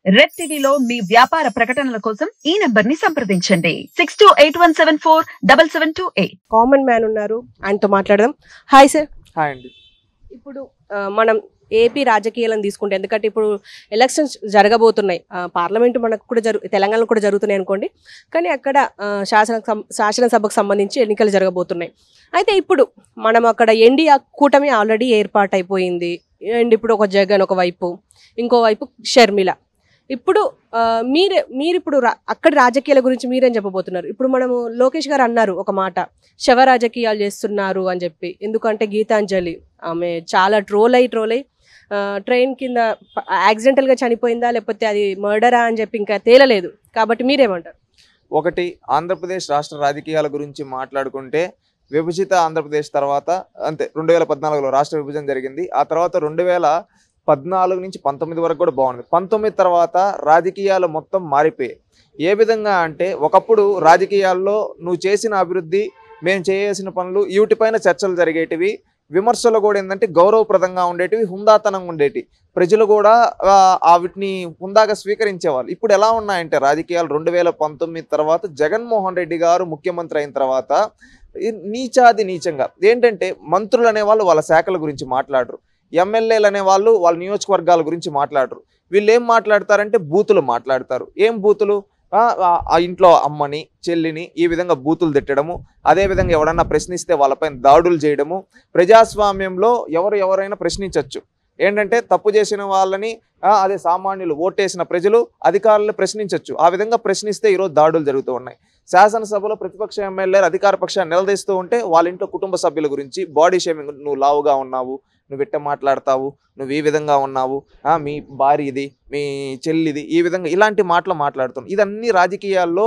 Red టీవీలో మీ వ్యాపార ప్రకటనల కోసం ఈ నంబర్ ని సంప్రదించండి 6281747728. కామన్ మ్యాన్ ఉన్నారు, ఆయనతో మాట్లాడదాం. Hi sir. హాయ్ అండి. ఇప్పుడు మనం ఏపీ రాజకీయాలను తీసుకుంటే, ఎందుకంటే ఇప్పుడు ఎలక్షన్స్ జరగబోతున్నాయి, పార్లమెంటు మనకు కూడా తెలంగాణలో కూడా జరుగుతున్నాయి అనుకోండి, కానీ అక్కడ శాసనసభకు సంబంధించి ఎన్నికలు జరగబోతున్నాయి. అయితే ఇప్పుడు మనం అక్కడ ఎన్డీఏ కూటమి ఆల్రెడీ ఏర్పాటైపోయింది. అండ్ ఇప్పుడు ఒక జగన్ ఒకవైపు, ఇంకోవైపు షర్మిల. ఇప్పుడు మీరిప్పుడు అక్కడి రాజకీయాల గురించి మీరేం చెప్పబోతున్నారు? ఇప్పుడు మనము లోకేష్ గారు అన్నారు ఒక మాట, శవ రాజకీయాలు చేస్తున్నారు అని చెప్పి. ఎందుకంటే గీతాంజలి ఆమె చాలా ట్రోల్ అయ్యి ట్రైన్ కింద యాక్సిడెంటల్గా చనిపోయిందా లేకపోతే అది మర్డరా అని చెప్పి ఇంకా తేలలేదు. కాబట్టి మీరేమంటారు? ఒకటి, ఆంధ్రప్రదేశ్ రాష్ట్ర రాజకీయాల గురించి మాట్లాడుకుంటే విభజిత ఆంధ్రప్రదేశ్ తర్వాత అంతే 2014లో రాష్ట్ర విభజన జరిగింది. ఆ తర్వాత 2014 నుంచి 19 వరకు కూడా బాగుంది. 19 తర్వాత రాజకీయాలు మొత్తం మారిపోయాయి. ఏ విధంగా అంటే, ఒకప్పుడు రాజకీయాల్లో నువ్వు చేసిన అభివృద్ధి, మేము చేయాల్సిన పనులు, వీటిపైన చర్చలు జరిగేటివి. విమర్శలు కూడా ఏంటంటే గౌరవప్రదంగా ఉండేటివి, హుందాతనంగా ఉండేటివి. ప్రజలు కూడా వీటిని హుందాగా స్వీకరించేవాళ్ళు. ఇప్పుడు ఎలా ఉన్నాయంటే రాజకీయాలు 2019 తర్వాత జగన్మోహన్ రెడ్డి గారు ముఖ్యమంత్రి అయిన తర్వాత నీచాది నీచంగా ఏంటంటే, మంత్రులు అనేవాళ్ళు వాళ్ళ శాఖల గురించి మాట్లాడరు, ఎమ్మెల్యేలు అనేవాళ్ళు వాళ్ళ నియోజకవర్గాల గురించి మాట్లాడరు. వీళ్ళు ఏం మాట్లాడతారంటే బూతులు మాట్లాడతారు. ఏం బూతులు? ఆ ఇంట్లో అమ్మని చెల్లిని ఈ విధంగా బూతులు తిట్టడము, అదేవిధంగా ఎవరన్నా ప్రశ్నిస్తే వాళ్ళపైన దాడులు చేయడము. ప్రజాస్వామ్యంలో ఎవరైనా ప్రశ్నించవచ్చు. ఏంటంటే తప్పు చేసిన వాళ్ళని అదే సామాన్యులు ఓటేసిన ప్రజలు అధికారులను ప్రశ్నించవచ్చు. ఆ విధంగా ప్రశ్నిస్తే ఈరోజు దాడులు జరుగుతూ ఉన్నాయి. శాసనసభలో ప్రతిపక్ష ఎమ్మెల్యేలు అధికార పక్షాన్ని నిలదీస్తూ ఉంటే వాళ్ళ ఇంట్లో కుటుంబ సభ్యుల గురించి బాడీ షేమింగ్, నువ్వు లావుగా ఉన్నావు, నువ్వు ఇట్ట మాట్లాడతావు, నువ్వు ఈ విధంగా ఉన్నావు, మీ భార్యది, మీ చెల్లిది, ఈ విధంగా ఇలాంటి మాటలు మాట్లాడుతున్నావు. ఇదన్నీ రాజకీయాల్లో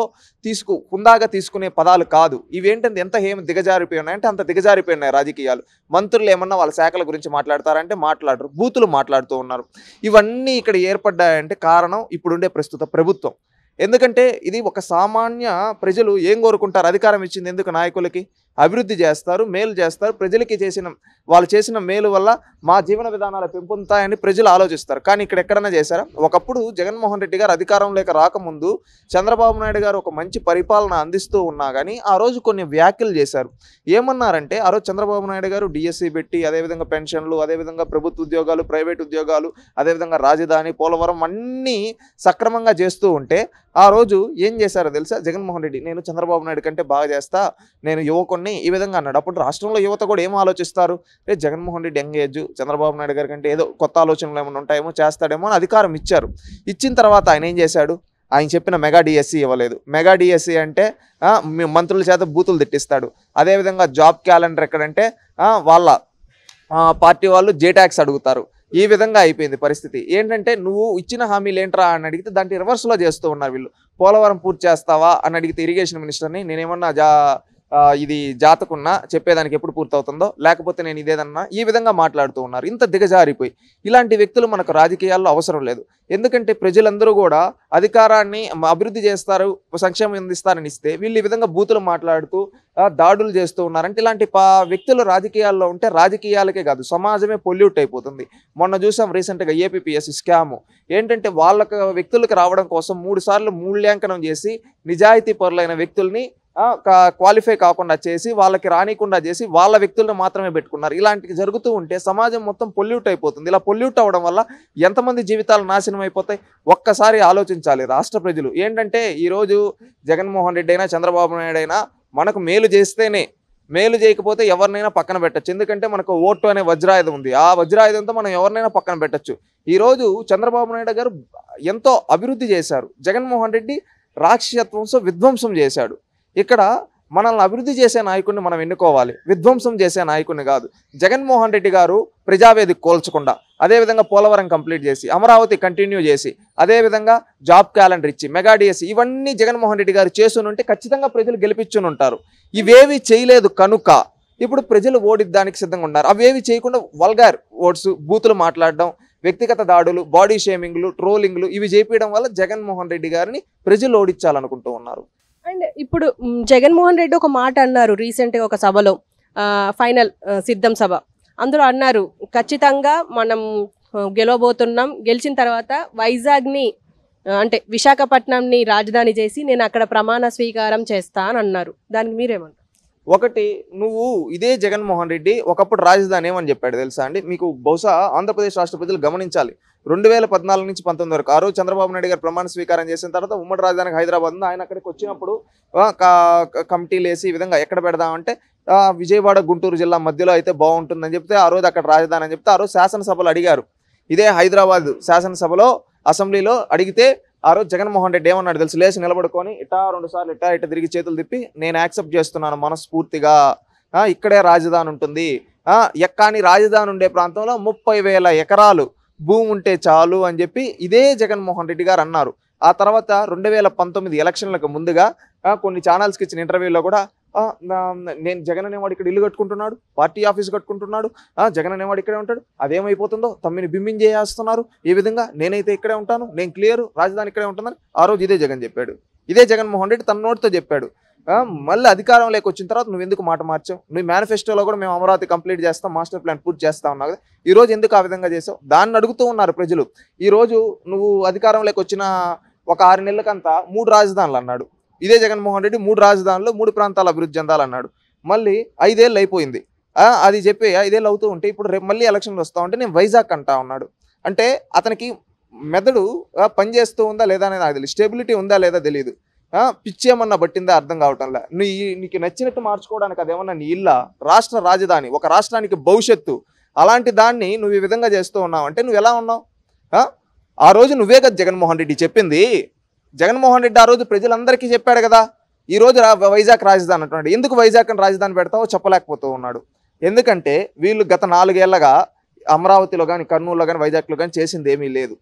హుందాగా తీసుకునే పదాలు కాదు. ఇవేంటంటే ఎంత దిగజారిపోయి ఉన్నాయంటే అంత దిగజారిపోయి ఉన్నాయి రాజకీయాలు. మంత్రులు ఏమన్నా వాళ్ళ శాఖల గురించి మాట్లాడతారంటే మాట్లాడరు, బూతులు మాట్లాడుతూ ఉన్నారు. ఇవన్నీ ఇక్కడ ఏర్పడ్డాయంటే కారణం ఇప్పుడుండే ప్రస్తుత ప్రభుత్వం. ఎందుకంటే ఇది ఒక సామాన్య ప్రజలు ఏం కోరుకుంటారు? అధికారం ఇచ్చింది ఎందుకు? నాయకులకి అభివృద్ధి చేస్తారు, మేలు చేస్తారు, ప్రజలకి వాళ్ళు చేసిన మేలు వల్ల మా జీవన విధానాలు పెంపొందుతాయని ప్రజలు ఆలోచిస్తారు. కానీ ఇక్కడ ఎక్కడన్నా చేశారా? ఒకప్పుడు జగన్మోహన్ రెడ్డి గారు అధికారంలోకి రాకముందు చంద్రబాబు నాయుడు గారు ఒక మంచి పరిపాలన అందిస్తూ ఉన్నా కానీ ఆ రోజు కొన్ని వ్యాఖ్యలు చేశారు. ఏమన్నారంటే, ఆ రోజు చంద్రబాబు నాయుడు గారు డిఎస్సి పెట్టి, అదేవిధంగా పెన్షన్లు, అదేవిధంగా ప్రభుత్వ ఉద్యోగాలు, ప్రైవేట్ ఉద్యోగాలు, అదేవిధంగా రాజధాని, పోలవరం అన్నీ సక్రమంగా చేస్తూ ఉంటే ఆ రోజు ఏం చేశారో తెలుసా? జగన్మోహన్ రెడ్డి, నేను చంద్రబాబు నాయుడు కంటే బాగా చేస్తా, నేను యువకుడిని, ఈ విధంగా అన్నాడు. అప్పుడు రాష్ట్రంలో యువత కూడా ఏం ఆలోచిస్తారు? జగన్మోహన్ రెడ్డి యంగ్ ఏజ్, చంద్రబాబు నాయుడు గారి కంటే ఏదో కొత్త ఆలోచనలు ఏమైనా ఉంటాయేమో, చేస్తాడేమో అని అధికారం ఇచ్చారు. ఇచ్చిన తర్వాత ఆయన ఏం చేశాడు? ఆయన చెప్పిన మెగా డిఎస్సి ఇవ్వలేదు. మెగా డిఎస్సి అంటే మంత్రుల చేత బూతులు తిట్టిస్తాడు. అదేవిధంగా జాబ్ క్యాలెండర్ ఎక్కడంటే వాళ్ళ పార్టీ వాళ్ళు జేటాక్స్ అడుగుతారు. ఈ విధంగా అయిపోయింది పరిస్థితి. ఏంటంటే నువ్వు ఇచ్చిన హామీలు ఏంట్రా అని అడిగితే దాంట్లో రివర్స్లో చేస్తూ ఉన్నారు వీళ్ళు. పోలవరం పూర్తి చేస్తావా అని అడిగితే ఇరిగేషన్ మినిస్టర్ని, నేనేమన్నా ఇది జాతకున్నా చెప్పేదానికి ఎప్పుడు పూర్తవుతుందో, లేకపోతే నేను ఇదేదన్నా, ఈ విధంగా మాట్లాడుతూ ఉన్నారు. ఇంత దిగజారిపోయి ఇలాంటి వ్యక్తులు మనకు రాజకీయాల్లో అవసరం లేదు. ఎందుకంటే ప్రజలందరూ కూడా అధికారాన్ని అభివృద్ధి చేస్తారు, సంక్షేమం అందిస్తారని ఇస్తే వీళ్ళు ఈ విధంగా బూతులు మాట్లాడుతూ దాడులు చేస్తూ ఉన్నారంటే ఇలాంటి వ్యక్తులు రాజకీయాల్లో ఉంటే రాజకీయాలకే కాదు సమాజమే పొల్యూట్ అయిపోతుంది. మొన్న చూసాం రీసెంట్గా ఏపీపీఎస్సీ స్కాము. ఏంటంటే వ్యక్తులకు రావడం కోసం 3 సార్లు మూల్యాంకనం చేసి నిజాయితీ పరులైన వ్యక్తుల్ని క్వాలిఫై కాకుండా చేసి వాళ్ళకి రానికుండా చేసి వాళ్ళ వ్యక్తులను మాత్రమే పెట్టుకున్నారు. ఇలాంటివి జరుగుతూ ఉంటే సమాజం మొత్తం పొల్యూట్ అయిపోతుంది. ఇలా పొల్యూట్ అవ్వడం వల్ల ఎంతమంది జీవితాలు నాశనం అయిపోతాయి? ఒక్కసారి ఆలోచించాలి రాష్ట్ర ప్రజలు. ఏంటంటే ఈరోజు జగన్మోహన్ రెడ్డి అయినా చంద్రబాబు నాయుడు అయినా మనకు మేలు చేస్తేనే, మేలు చేయకపోతే ఎవరినైనా పక్కన పెట్టచ్చు. ఎందుకంటే మనకు ఓటు అనే వజ్రాయుధం ఉంది. ఆ వజ్రాయుధంతో మనం ఎవరినైనా పక్కన పెట్టచ్చు. ఈరోజు చంద్రబాబు నాయుడు గారు ఎంతో అభివృద్ధి చేశారు. జగన్మోహన్ రెడ్డి రాక్షసత్వంతో విధ్వంసం చేశాడు. ఇక్కడ మనల్ని అభివృద్ధి చేసే నాయకుడిని మనం ఎన్నుకోవాలి, విధ్వంసం చేసే నాయకుడిని కాదు. జగన్మోహన్ రెడ్డి గారు ప్రజావేదిక కోల్చకుండా, అదేవిధంగా పోలవరం కంప్లీట్ చేసి, అమరావతి కంటిన్యూ చేసి, అదేవిధంగా జాబ్ క్యాలెండర్ ఇచ్చి, మెగా డిఎస్సి, ఇవన్నీ జగన్మోహన్ రెడ్డి గారు చేసునుంటే ఖచ్చితంగా ప్రజలు గెలిపించుని ఉంటారు. ఇవేవి చేయలేదు కనుక ఇప్పుడు ప్రజలు ఓడిద్దానికి సిద్ధంగా ఉన్నారు. అవేవి చేయకుండా వల్గార్ ఓట్స్, బూతులు మాట్లాడడం, వ్యక్తిగత దాడులు, బాడీ షేమింగ్లు, ట్రోలింగ్లు ఇవి చేపించడం వల్ల జగన్మోహన్ రెడ్డి గారిని ప్రజలు ఓడించాలనుకుంటూ ఉన్నారు. అండ్ ఇప్పుడు జగన్మోహన్ రెడ్డి ఒక మాట అన్నారు రీసెంట్గా ఒక సభలో, ఫైనల్ సిద్ధం సభ, అందులో అన్నారు ఖచ్చితంగా మనం గెలవబోతున్నాం, గెలిచిన తర్వాత వైజాగ్ని అంటే విశాఖపట్నంని రాజధాని చేసి నేను అక్కడ ప్రమాణ స్వీకారం చేస్తా అని అన్నారు. దానికి మీరేమంటారు? ఒకటి, నువ్వు ఇదే జగన్మోహన్ రెడ్డి ఒకప్పుడు రాజధాని ఏమని చెప్పాడు తెలుసా అండి? మీకు బహుశా ఆంధ్రప్రదేశ్ రాష్ట్ర ప్రజలు గమనించాలి. 2014 నుంచి 19 వరకు ఆ రోజు చంద్రబాబు నాయుడు గారు ప్రమాణ స్వీకారం చేసిన తర్వాత ఉమ్మడి రాజధానికి హైదరాబాద్ ఉంది. ఆయన అక్కడికి వచ్చినప్పుడు కమిటీలు వేసి ఈ విధంగా ఎక్కడ పెడదామంటే విజయవాడ గుంటూరు జిల్లా మధ్యలో అయితే బాగుంటుందని చెప్తే ఆ రోజు అక్కడ రాజధాని అని చెప్తే ఆ రోజు శాసనసభలో అడిగారు. ఇదే హైదరాబాద్ శాసనసభలో అసెంబ్లీలో అడిగితే ఆ రోజు జగన్మోహన్ రెడ్డి ఏమన్నాడు తెలుసు? లేచి నిలబడుకొని ఇటా 2 సార్లు ఇటా తిరిగి చేతులు తిప్పి నేను యాక్సెప్ట్ చేస్తున్నాను మనస్ఫూర్తిగా, ఇక్కడే రాజధాని ఉంటుంది, ఎక్కాని రాజధాని ఉండే ప్రాంతంలో 30,000 ఎకరాలు భూమి ఉంటే చాలు అని చెప్పి ఇదే జగన్మోహన్ రెడ్డి గారు అన్నారు. ఆ తర్వాత 2019 ఎలక్షన్లకు ముందుగా కొన్ని ఛానల్స్కి ఇచ్చిన ఇంటర్వ్యూలో కూడా నేను జగన్ అనేవాడు ఇక్కడ ఇల్లు కట్టుకుంటున్నాడు, పార్టీ ఆఫీస్ కట్టుకుంటున్నాడు, జగన్ అనేవాడు ఇక్కడే ఉంటాడు, అదేమైపోతుందో తమ్మిని బింబించేస్తున్నారు, ఈ విధంగా నేనైతే ఇక్కడే ఉంటాను, నేను క్లియర్, రాజధాని ఇక్కడే ఉంటుందని ఆ రోజు ఇదే జగన్ చెప్పాడు. ఇదే జగన్మోహన్ రెడ్డి తన నోటితో చెప్పాడు. మళ్ళీ అధికారంలోకి వచ్చిన తర్వాత నువ్వు ఎందుకు మాట మార్చావు? నువ్వు మేనిఫెస్టోలో కూడా మేము అమరావతి కంప్లీట్ చేస్తాం, మాస్టర్ ప్లాన్ పూర్తి చేస్తా ఉన్నావు కదా, ఈ రోజు ఎందుకు ఆ విధంగా చేసావు? దాన్ని అడుగుతూ ఉన్నారు ప్రజలు. ఈ రోజు నువ్వు అధికారంలోకి వచ్చిన ఒక 6 నెలలకంతా 3 రాజధానులు అన్నాడు ఇదే జగన్మోహన్ రెడ్డి. 3 రాజధానులు 3 ప్రాంతాల అభివృద్ధి చెందాలన్నాడు. మళ్ళీ 5 ఏళ్ళు అయిపోయింది. అది చెప్పి 5 ఏళ్ళు అవుతూ ఉంటే ఇప్పుడు రేపు మళ్ళీ ఎలక్షన్లు వస్తూ ఉంటే నేను వైజాగ్ అంటా ఉన్నాడు. అంటే అతనికి మెదడు పనిచేస్తూ ఉందా లేదా అనేది నాకు తెలియదు, స్టెబిలిటీ ఉందా లేదా తెలియదు, పిచ్చేమన్నా బట్టిందా అర్థం కావటంలా. నీకు నచ్చినట్టు మార్చుకోవడానికి అదేమన్నా నీ ఇల్లా? రాష్ట్ర రాజధాని, ఒక రాష్ట్రానికి భవిష్యత్తు, అలాంటి దాన్ని నువ్వు ఈ విధంగా చేస్తూ ఉన్నావు అంటే నువ్వు ఎలా ఉన్నావు? ఆ రోజు నువ్వే కదా జగన్మోహన్ రెడ్డి చెప్పింది. జగన్మోహన్ రెడ్డి ఆ రోజు ప్రజలందరికీ చెప్పాడు కదా, ఈ రోజు వైజాగ్ రాజధాని అంటున్నాడు. ఎందుకు వైజాగ్ రాజధాని పెడతావో చెప్పలేకపోతూ ఉన్నాడు. ఎందుకంటే వీళ్ళు గత 4 ఏళ్లగా అమరావతిలో కానీ కర్నూలులో కానీ వైజాగ్లో కానీ చేసింది ఏమీ లేదు,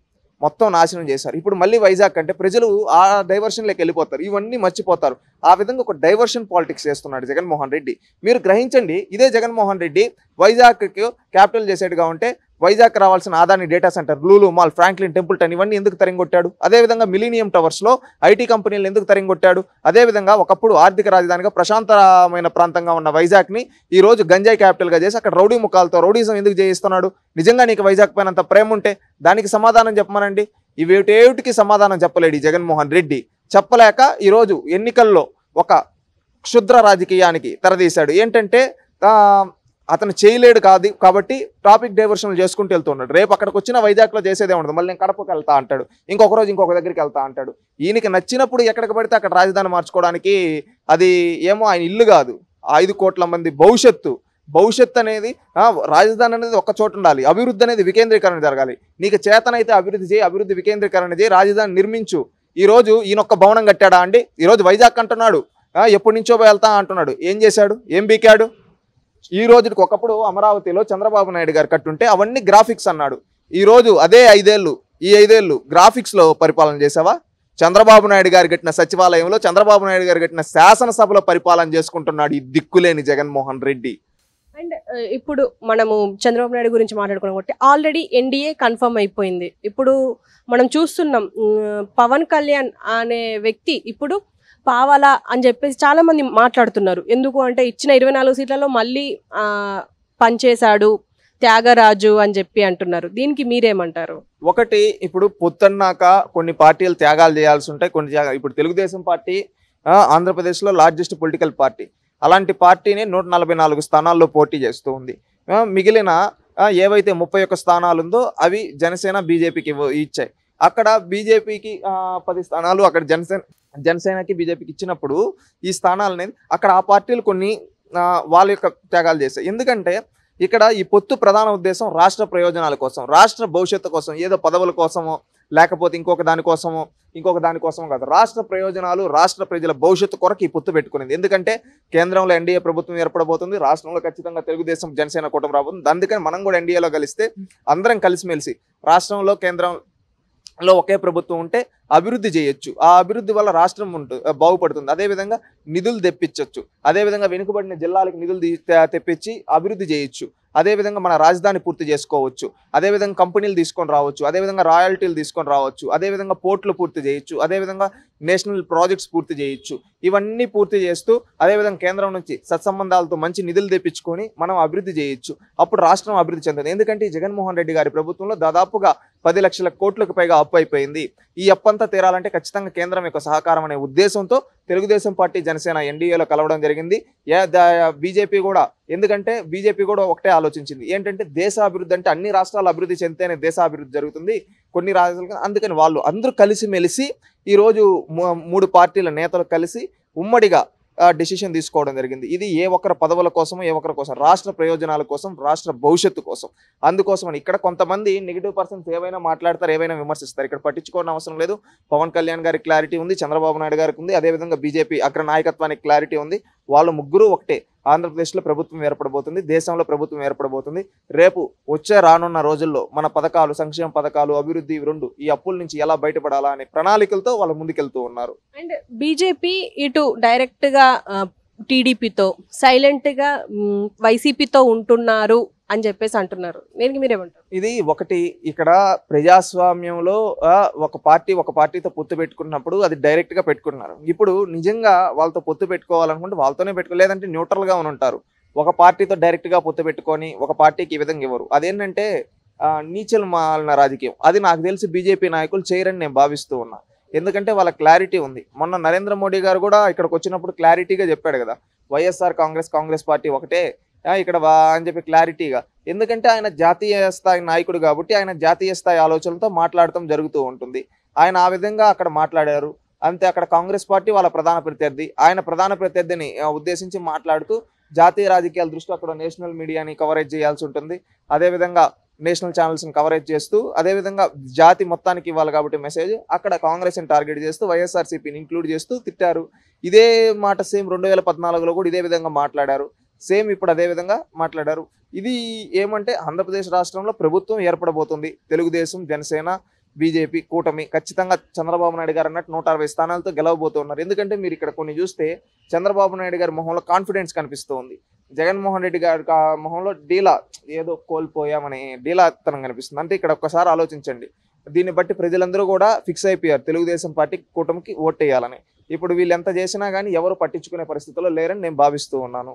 మొత్తం నాశనం చేశారు. ఇప్పుడు మళ్ళీ వైజాగ్ అంటే ప్రజలు ఆ డైవర్షన్లోకి వెళ్ళిపోతారు, ఇవన్నీ మర్చిపోతారు. ఆ విధంగా ఒక డైవర్షన్ పాలిటిక్స్ చేస్తున్నాడు జగన్మోహన్ రెడ్డి. మీరు గ్రహించండి, ఇదే జగన్మోహన్ రెడ్డి వైజాగ్కి క్యాపిటల్ చేసేట్టుగా ఉంటే వైజాగ్ రావాల్సిన Adani data centre, Lulu mall, Franklin Templeton ఇవన్నీ ఎందుకు తరింగొట్టాడు? అదేవిధంగా మిలీనియం టవర్స్లో ఐటీ కంపెనీలు ఎందుకు తరింగొట్టాడు? అదేవిధంగా ఒకప్పుడు ఆర్థిక రాజధానిగా ప్రశాంతమైన ప్రాంతంగా ఉన్న వైజాగ్ని ఈ రోజు గంజాయి క్యాపిటల్గా చేసి అక్కడ రౌడీ ముఖాలతో రౌడీజం ఎందుకు చేయిస్తున్నాడు? నిజంగా నీకు వైజాగ్ పైన అంత ప్రేమ ఉంటే దానికి సమాధానం చెప్పమనండి. ఇవేటికి సమాధానం చెప్పలేడు ఈ జగన్మోహన్ రెడ్డి. చెప్పలేక ఈరోజు ఎన్నికల్లో ఒక క్షుద్ర రాజకీయానికి తెరదీశాడు. ఏంటంటే అతను చేయలేడు కాదు కాబట్టి టాపిక్ డైవర్షన్లు చేసుకుంటూ వెళ్తున్నాడు. రేపు అక్కడికి వచ్చిన వైజాగ్లో చేసేదే ఉండదు, మళ్ళీ నేను కడపకి వెళ్తా అంటాడు, ఇంకొక రోజు ఇంకొక దగ్గరికి వెళ్తా అంటాడు. ఈయనకి నచ్చినప్పుడు ఎక్కడికి పడితే అక్కడ రాజధాని మార్చుకోవడానికి అది ఏమో ఆయన ఇల్లు కాదు, 5 కోట్ల మంది భవిష్యత్తు అనేది రాజధాని అనేది ఒక్క చోట ఉండాలి. అభివృద్ధి అనేది వికేంద్రీకరణ జరగాలి. నీకు చేతనైతే అభివృద్ధి చేయి, అభివృద్ధి వికేంద్రీకరణ చేయి, రాజధాని నిర్మించు. ఈరోజు ఈయనొక్క భవనం కట్టాడా అండి? ఈరోజు వైజాగ్ అంటున్నాడు, ఎప్పటి నుంచో వెళ్తా అంటున్నాడు. ఏం చేశాడు? ఏం బీకాడు? ఈ రోజుకి ఒకప్పుడు అమరావతిలో చంద్రబాబు నాయుడు గారు కట్టుంటే అవన్నీ గ్రాఫిక్స్ అన్నాడు. ఈ రోజు అదే 5 ఏళ్ళు, ఈ 5 ఏళ్ళు గ్రాఫిక్స్లో పరిపాలన చేసావా? చంద్రబాబు నాయుడు గారు కట్టిన సచివాలయంలో, చంద్రబాబు నాయుడు గారు కట్టిన శాసనసభలో పరిపాలన చేసుకుంటున్నాడు ఈ దిక్కులేని జగన్మోహన్ రెడ్డి. అండ్ ఇప్పుడు మనము చంద్రబాబు నాయుడు గురించి మాట్లాడుకున్నాం కాబట్టి ఆల్రెడీ ఎన్డీఏ కన్ఫర్మ్ అయిపోయింది. ఇప్పుడు మనం చూస్తున్నాం పవన్ కళ్యాణ్ అనే వ్యక్తి ఇప్పుడు పావాలా అని చెప్పేసి చాలా మంది మాట్లాడుతున్నారు. ఎందుకు అంటే ఇచ్చిన 24 సీట్లలో మళ్ళీ పనిచేశాడు త్యాగరాజు అని చెప్పి అంటున్నారు. దీనికి మీరేమంటారు? ఒకటి, ఇప్పుడు పొత్తన్నాక కొన్ని పార్టీలు త్యాగాలు చేయాల్సి ఉంటాయి. ఇప్పుడు తెలుగుదేశం పార్టీ ఆంధ్రప్రదేశ్లో లార్జెస్ట్ పొలిటికల్ పార్టీ. అలాంటి పార్టీని 144 స్థానాల్లో పోటీ చేస్తూ ఉంది. మిగిలిన ఏవైతే 31 స్థానాలు ఉందో అవి జనసేన బీజేపీకి ఇచ్చాయి. అక్కడ బీజేపీకి 10 స్థానాలు, అక్కడ జనసేనకి బీజేపీకి ఇచ్చినప్పుడు ఈ స్థానాలు అనేది అక్కడ ఆ పార్టీలు కొన్ని వాళ్ళ యొక్క త్యాగాలు చేశాయి. ఎందుకంటే ఇక్కడ ఈ పొత్తు ప్రధాన ఉద్దేశం రాష్ట్ర ప్రయోజనాల కోసం, రాష్ట్ర భవిష్యత్తు కోసం, ఏదో పదవుల కోసమో లేకపోతే ఇంకొక దానికోసమో కాదు. రాష్ట్ర ప్రయోజనాలు, రాష్ట్ర ప్రజల భవిష్యత్తు కొరకు ఈ పొత్తు పెట్టుకునేది. ఎందుకంటే కేంద్రంలో ఎన్డీఏ ప్రభుత్వం ఏర్పడబోతుంది, రాష్ట్రంలో ఖచ్చితంగా తెలుగుదేశం జనసేన కూటమి రాబోతుంది. అందుకని మనం కూడా ఎన్డీఏలో కలిస్తే అందరం కలిసిమెలిసి రాష్ట్రంలో కేంద్రంలో ఒకే ప్రభుత్వం ఉంటే అభివృద్ధి చేయొచ్చు. ఆ అభివృద్ధి వల్ల రాష్ట్రం బాగుపడుతుంది. అదేవిధంగా నిధులు తెప్పించవచ్చు. అదేవిధంగా వెనుకబడిన జిల్లాలకు నిధులు తెప్పించి అభివృద్ధి చేయొచ్చు. అదేవిధంగా మన రాజధాని పూర్తి చేసుకోవచ్చు. అదేవిధంగా కంపెనీలు తీసుకొని రావచ్చు. అదేవిధంగా రాయల్టీలు తీసుకొని రావచ్చు. అదేవిధంగా పోర్టులు పూర్తి చేయొచ్చు. అదేవిధంగా నేషనల్ ప్రాజెక్ట్స్ పూర్తి చేయొచ్చు. ఇవన్నీ పూర్తి చేస్తూ అదేవిధంగా కేంద్రం నుంచి సత్సంబంధాలతో మంచి నిధులు తెప్పించుకొని మనం అభివృద్ధి చేయొచ్చు. అప్పుడు రాష్ట్రం అభివృద్ధి చెందుతుంది. ఎందుకంటే జగన్మోహన్ రెడ్డి గారి ప్రభుత్వంలో దాదాపుగా 10 లక్షల కోట్లకు పైగా అప్పు అయిపోయింది. ఈ అప్పంతా దోపిడీ అంతా తీరాలంటే ఖచ్చితంగా కేంద్రం యొక్క సహకారం అనే ఉద్దేశంతో తెలుగుదేశం పార్టీ జనసేన ఎన్డీఏలో కలవడం జరిగింది. బీజేపీ కూడా, ఎందుకంటే బీజేపీ కూడా ఒకటే ఆలోచించింది ఏంటంటే దేశాభివృద్ధి అంటే అన్ని రాష్ట్రాలు అభివృద్ధి చెందితేనే దేశాభివృద్ధి జరుగుతుంది, కొన్ని రాష్ట్రాలు. అందుకని వాళ్ళు అందరూ కలిసిమెలిసి ఈరోజు 3 పార్టీల నేతలు కలిసి ఉమ్మడిగా డెసిషన్ తీసుకోవడం జరిగింది. ఇది ఏ ఒక్కరి పదవుల కోసం, ఏ ఒక్కరి కోసం, రాష్ట్ర ప్రయోజనాల కోసం, రాష్ట్ర భవిష్యత్తు కోసం. అందుకోసమని ఇక్కడ కొంతమంది నెగిటివ్ పర్సన్స్ ఏవైనా మాట్లాడతారు, ఏవైనా విమర్శిస్తారు. ఇక్కడ పట్టించుకోవడం అవసరం లేదు. పవన్ కళ్యాణ్ గారికి క్లారిటీ ఉంది, చంద్రబాబు నాయుడు గారికి ఉంది, అదేవిధంగా బీజేపీ అగ్ర నాయకత్వానికి క్లారిటీ ఉంది. వాళ్ళు ముగ్గురు ఒకటే. ఆంధ్రప్రదేశ్లో ప్రభుత్వం ఏర్పడబోతుంది, దేశంలో ప్రభుత్వం ఏర్పడబోతుంది. రేపు రానున్న రోజుల్లో మన పథకాలు, సంక్షేమ పథకాలు, అభివృద్ధి రెండు, ఈ అప్పుల నుంచి ఎలా బయటపడాలా అనే ప్రణాళికలతో వాళ్ళు ముందుకెళ్తూ ఉన్నారు. అండ్ బీజేపీ ఇటు డైరెక్ట్ గా టీడీపీతో, సైలెంట్ గా వైసీపీతో ఉంటున్నారు అని చెప్పేసి అంటున్నారు. మీరేమంటారు? ఇది ఒకటి, ఇక్కడ ప్రజాస్వామ్యంలో ఒక పార్టీతో పొత్తు పెట్టుకున్నప్పుడు అది డైరెక్ట్ గా పెట్టుకున్నారు. ఇప్పుడు నిజంగా వాళ్ళతో పొత్తు పెట్టుకోవాలనుకుంటే వాళ్ళతోనే లేదంటే న్యూట్రల్ గా ఉంటారు. ఒక పార్టీతో డైరెక్ట్ గా పొత్తు పెట్టుకొని ఒక పార్టీకి ఈ విధంగా ఇవ్వరు. అదేంటంటే నీచల్ మాలిన రాజకీయం. అది నాకు తెలిసి బీజేపీ నాయకులు చేయరని నేను భావిస్తూ ఉన్నా. ఎందుకంటే వాళ్ళ క్లారిటీ ఉంది. మొన్న నరేంద్ర మోడీ గారు కూడా ఇక్కడికి వచ్చినప్పుడు క్లారిటీగా చెప్పాడు కదా, వైఎస్ఆర్ కాంగ్రెస్ పార్టీ ఒకటే ఇక్కడ అని చెప్పి క్లారిటీగా. ఎందుకంటే ఆయన జాతీయ స్థాయి నాయకుడు కాబట్టి ఆయన జాతీయ స్థాయి ఆలోచనలతో మాట్లాడటం జరుగుతూ ఉంటుంది. ఆయన ఆ విధంగా అక్కడ మాట్లాడారు. అంతే, అక్కడ కాంగ్రెస్ పార్టీ వాళ్ళ ప్రధాన ప్రత్యర్థి, ఆయన ప్రధాన ప్రత్యర్థిని ఉద్దేశించి మాట్లాడుతూ జాతీయ రాజకీయాల దృష్టి అక్కడ నేషనల్ మీడియాని కవరేజ్ చేయాల్సి ఉంటుంది. అదేవిధంగా నేషనల్ ఛానల్స్ని కవరేజ్ చేస్తూ, అదేవిధంగా జాతి మొత్తానికి ఇవ్వాలి కాబట్టి మెసేజ్, అక్కడ కాంగ్రెస్ని టార్గెట్ చేస్తూ వైఎస్ఆర్సీపీని ఇంక్లూడ్ చేస్తూ తిట్టారు. ఇదే మాట సేమ్ 2014లో కూడా ఇదే విధంగా మాట్లాడారు. సేమ్ ఇప్పుడు అదే విధంగా మాట్లాడారు. ఇది ఏమంటే ఆంధ్రప్రదేశ్ రాష్ట్రంలో ప్రభుత్వం ఏర్పడబోతుంది. తెలుగుదేశం, జనసేన, బీజేపీ కూటమి ఖచ్చితంగా చంద్రబాబు నాయుడు గారు అన్నట్టు 160 స్థానాలతో గెలవబోతున్నారు. ఎందుకంటే మీరు ఇక్కడ కొన్ని చూస్తే చంద్రబాబు నాయుడు గారి మొహంలో కాన్ఫిడెన్స్ కనిపిస్తూ ఉంది. జగన్మోహన్ రెడ్డి గారి మొహంలో డీలా, ఏదో కోల్పోయామని డీలాతనం కనిపిస్తుంది. అంటే ఇక్కడ ఒక్కసారి ఆలోచించండి. దీన్ని బట్టి ప్రజలందరూ కూడా ఫిక్స్ అయిపోయారు తెలుగుదేశం పార్టీ కూటమికి ఓటేయాలని. ఇప్పుడు వీళ్ళు ఎంత చేసినా కానీ ఎవరు పట్టించుకునే పరిస్థితుల్లో లేరని నేను భావిస్తూ ఉన్నాను.